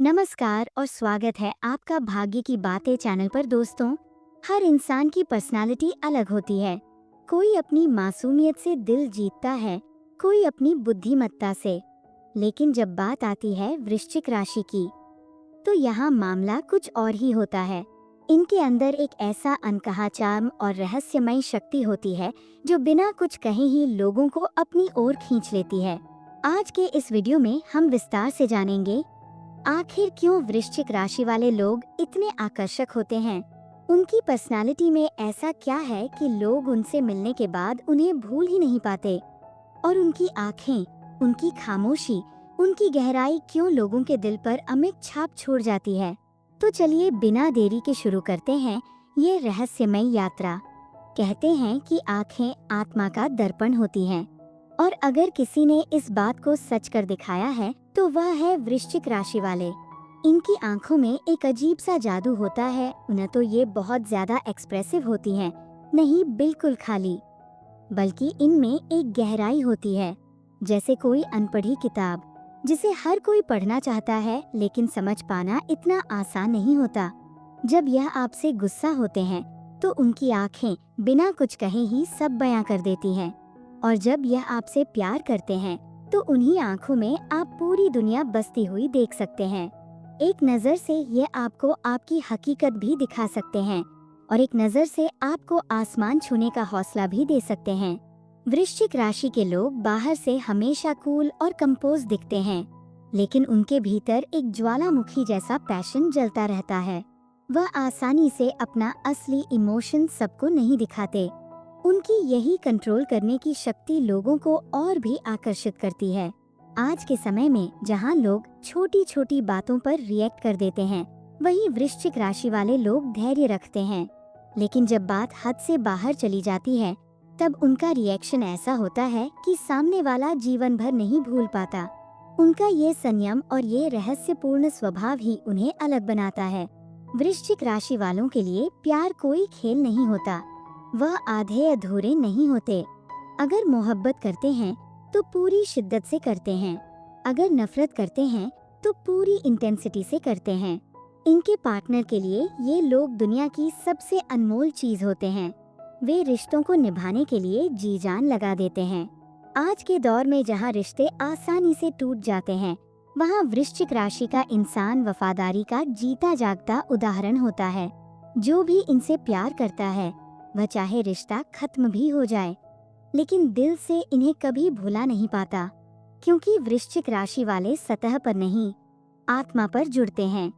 नमस्कार और स्वागत है आपका भाग्य की बातें चैनल पर। दोस्तों, हर इंसान की पर्सनालिटी अलग होती है। कोई अपनी मासूमियत से दिल जीतता है, कोई अपनी बुद्धिमत्ता से। लेकिन जब बात आती है वृश्चिक राशि की, तो यहाँ मामला कुछ और ही होता है। इनके अंदर एक ऐसा अनकहा चार्म और रहस्यमयी शक्ति होती है जो बिना कुछ कहे ही लोगों को अपनी ओर खींच लेती है। आज के इस वीडियो में हम विस्तार से जानेंगे आखिर क्यों वृश्चिक राशि वाले लोग इतने आकर्षक होते हैं। उनकी पर्सनालिटी में ऐसा क्या है कि लोग उनसे मिलने के बाद उन्हें भूल ही नहीं पाते, और उनकी आंखें, उनकी खामोशी, उनकी गहराई क्यों लोगों के दिल पर अमिट छाप छोड़ जाती है। तो चलिए बिना देरी के शुरू करते हैं ये रहस्यमयी यात्रा। कहते हैं कि आंखें आत्मा का दर्पण होती हैं, और अगर किसी ने इस बात को सच कर दिखाया है तो वह है वृश्चिक राशि वाले। इनकी आंखों में एक अजीब सा जादू होता है। न तो ये बहुत ज्यादा एक्सप्रेसिव होती हैं, नहीं बिल्कुल खाली, बल्कि इनमें एक गहराई होती है, जैसे कोई अनपढ़ी किताब जिसे हर कोई पढ़ना चाहता है लेकिन समझ पाना इतना आसान नहीं होता। जब यह आपसे गुस्सा होते हैं तो उनकी आंखें बिना कुछ कहे ही सब बयां कर देती हैं, और जब यह आपसे प्यार करते हैं तो उन्हीं आंखों में आप पूरी दुनिया बसती हुई देख सकते हैं। एक नजर से ये आपको आपकी हकीकत भी दिखा सकते हैं, और एक नजर से आपको आसमान छूने का हौसला भी दे सकते हैं। वृश्चिक राशि के लोग बाहर से हमेशा कूल और कंपोज दिखते हैं, लेकिन उनके भीतर एक ज्वालामुखी जैसा पैशन जलता रहता है। वह आसानी से अपना असली इमोशन सबको नहीं दिखाते। उनकी यही कंट्रोल करने की शक्ति लोगों को और भी आकर्षित करती है। आज के समय में जहां लोग छोटी छोटी बातों पर रिएक्ट कर देते हैं, वहीं वृश्चिक राशि वाले लोग धैर्य रखते हैं। लेकिन जब बात हद से बाहर चली जाती है, तब उनका रिएक्शन ऐसा होता है कि सामने वाला जीवन भर नहीं भूल पाता। उनका ये संयम और ये रहस्यपूर्ण स्वभाव ही उन्हें अलग बनाता है। वृश्चिक राशि वालों के लिए प्यार कोई खेल नहीं होता। वह आधे अधूरे नहीं होते। अगर मोहब्बत करते हैं तो पूरी शिद्दत से करते हैं, अगर नफरत करते हैं तो पूरी इंटेंसिटी से करते हैं। इनके पार्टनर के लिए ये लोग दुनिया की सबसे अनमोल चीज होते हैं। वे रिश्तों को निभाने के लिए जी जान लगा देते हैं। आज के दौर में जहाँ रिश्ते आसानी से टूट जाते हैं, वहाँ वृश्चिक राशि का इंसान वफादारी का जीता जागता उदाहरण होता है। जो भी इनसे प्यार करता है, वह चाहे रिश्ता खत्म भी हो जाए, लेकिन दिल से इन्हें कभी भुला नहीं पाता, क्योंकि वृश्चिक राशि वाले सतह पर नहीं, आत्मा पर जुड़ते हैं।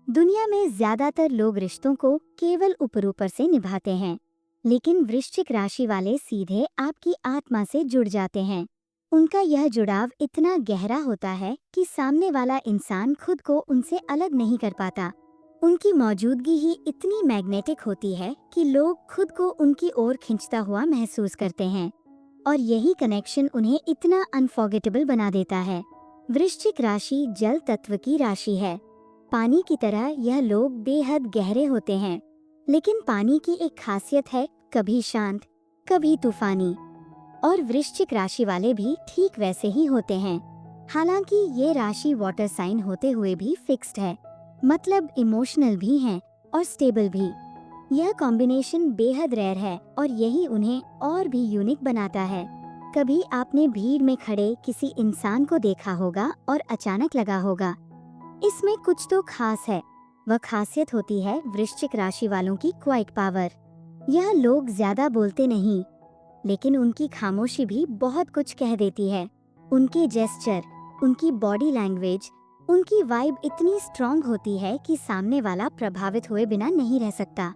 दुनिया में ज्यादातर लोग रिश्तों को केवल ऊपर ऊपर से निभाते हैं, लेकिन वृश्चिक राशि वाले सीधे आपकी आत्मा से जुड़ जाते हैं। उनका यह जुड़ाव इतना गहरा होता है कि सामने वाला इंसान खुद को उनसे अलग नहीं कर पाता। उनकी मौजूदगी ही इतनी मैग्नेटिक होती है कि लोग खुद को उनकी ओर खींचता हुआ महसूस करते हैं, और यही कनेक्शन उन्हें इतना अनफॉरगेटेबल बना देता है। वृश्चिक राशि जल तत्व की राशि है। पानी की तरह यह लोग बेहद गहरे होते हैं, लेकिन पानी की एक खासियत है, कभी शांत कभी तूफानी। और वृश्चिक राशि वाले भी ठीक वैसे ही होते हैं। हालांकि ये राशि वाटर साइन होते हुए भी फिक्स्ड है, मतलब इमोशनल भी हैं और स्टेबल भी। यह कॉम्बिनेशन बेहद रेयर है, और यही उन्हें और भी यूनिक बनाता है। कभी आपने भीड़ में खड़े किसी इंसान को देखा होगा और अचानक लगा होगा, इसमें कुछ तो खास है। वह खासियत होती है वृश्चिक राशि वालों की क्वाइट पावर। यह लोग ज्यादा बोलते नहीं, लेकिन उनकी खामोशी भी बहुत कुछ कह देती है। उनके जेस्चर, उनकी बॉडी लैंग्वेज, उनकी वाइब इतनी स्ट्रॉन्ग होती है कि सामने वाला प्रभावित हुए बिना नहीं रह सकता।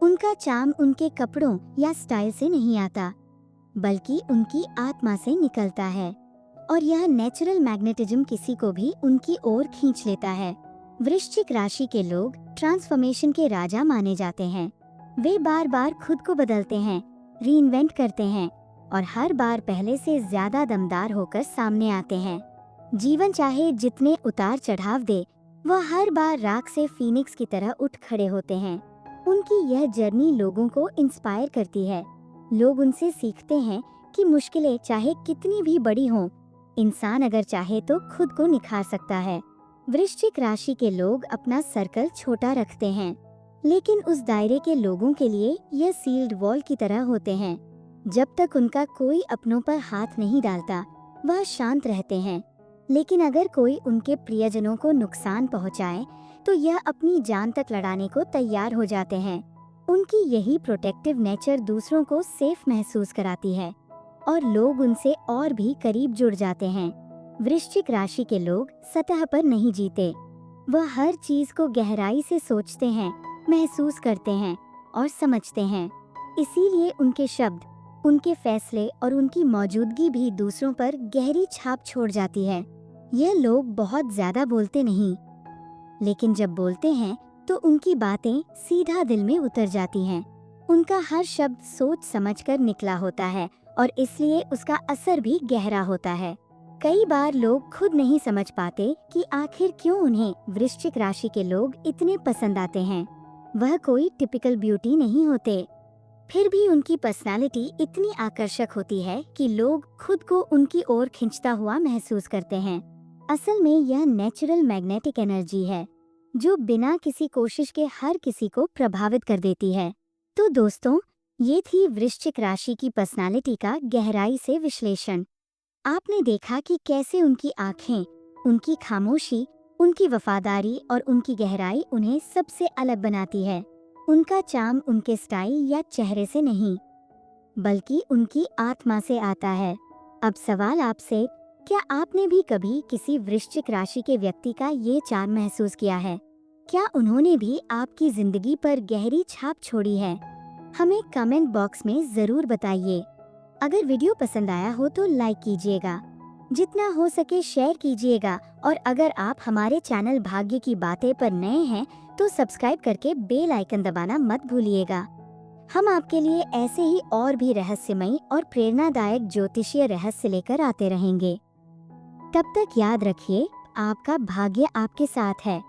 उनका चार्म उनके कपड़ों या स्टाइल से नहीं आता, बल्कि उनकी आत्मा से निकलता है, और यह नेचुरल मैग्नेटिज्म किसी को भी उनकी ओर खींच लेता है। वृश्चिक राशि के लोग ट्रांसफॉर्मेशन के राजा माने जाते हैं। वे बार बार खुद को बदलते हैं, रीइन्वेंट करते हैं, और हर बार पहले से ज्यादा दमदार होकर सामने आते हैं। जीवन चाहे जितने उतार चढ़ाव दे, वह हर बार राख से फीनिक्स की तरह उठ खड़े होते हैं। उनकी यह जर्नी लोगों को इंस्पायर करती है। लोग उनसे सीखते हैं कि मुश्किलें चाहे कितनी भी बड़ी हों, इंसान अगर चाहे तो खुद को निखार सकता है। वृश्चिक राशि के लोग अपना सर्कल छोटा रखते हैं, लेकिन उस दायरे के लोगों के लिए यह सील्ड वॉल की तरह होते हैं। जब तक उनका कोई अपनों पर हाथ नहीं डालता, वह शांत रहते हैं। लेकिन अगर कोई उनके प्रियजनों को नुकसान पहुंचाए, तो यह अपनी जान तक लड़ाने को तैयार हो जाते हैं। उनकी यही प्रोटेक्टिव नेचर दूसरों को सेफ महसूस कराती है और लोग उनसे और भी करीब जुड़ जाते हैं। वृश्चिक राशि के लोग सतह पर नहीं जीते, वह हर चीज को गहराई से सोचते हैं, महसूस करते हैं और समझते हैं। इसीलिए उनके शब्द, उनके फैसले और उनकी मौजूदगी भी दूसरों पर गहरी छाप छोड़ जाती है। यह लोग बहुत ज्यादा बोलते नहीं, लेकिन जब बोलते हैं तो उनकी बातें सीधा दिल में उतर जाती हैं। उनका हर शब्द सोच समझकर निकला होता है और इसलिए उसका असर भी गहरा होता है। कई बार लोग खुद नहीं समझ पाते कि आखिर क्यों उन्हें वृश्चिक राशि के लोग इतने पसंद आते हैं। वह कोई टिपिकल ब्यूटी नहीं होते, फिर भी उनकी पर्सनालिटी इतनी आकर्षक होती है कि लोग खुद को उनकी ओर खींचता हुआ महसूस करते हैं। असल में यह नेचुरल मैग्नेटिक एनर्जी है जो बिना किसी कोशिश के हर किसी को प्रभावित कर देती है। तो दोस्तों, ये थी वृश्चिक राशि की पर्सनालिटी का गहराई से विश्लेषण। आपने देखा कि कैसे उनकी आंखें, उनकी खामोशी, उनकी वफादारी और उनकी गहराई उन्हें सबसे अलग बनाती है। उनका चार्म उनके स्टाइल या चेहरे से नहीं, बल्कि उनकी आत्मा से आता है। अब सवाल आपसे, क्या आपने भी कभी किसी वृश्चिक राशि के व्यक्ति का ये चार्म महसूस किया है? क्या उन्होंने भी आपकी जिंदगी पर गहरी छाप छोड़ी है? हमें कमेंट बॉक्स में जरूर बताइए। अगर वीडियो पसंद आया हो तो लाइक कीजिएगा, जितना हो सके शेयर कीजिएगा और अगर आप हमारे चैनल भाग्य की बातें पर नए हैं तो सब्सक्राइब करके बेल आइकन दबाना मत भूलिएगा। हम आपके लिए ऐसे ही और भी रहस्यमयी और प्रेरणादायक ज्योतिषीय रहस्य लेकर आते रहेंगे। तब तक याद रखिए, आपका भाग्य आपके साथ है।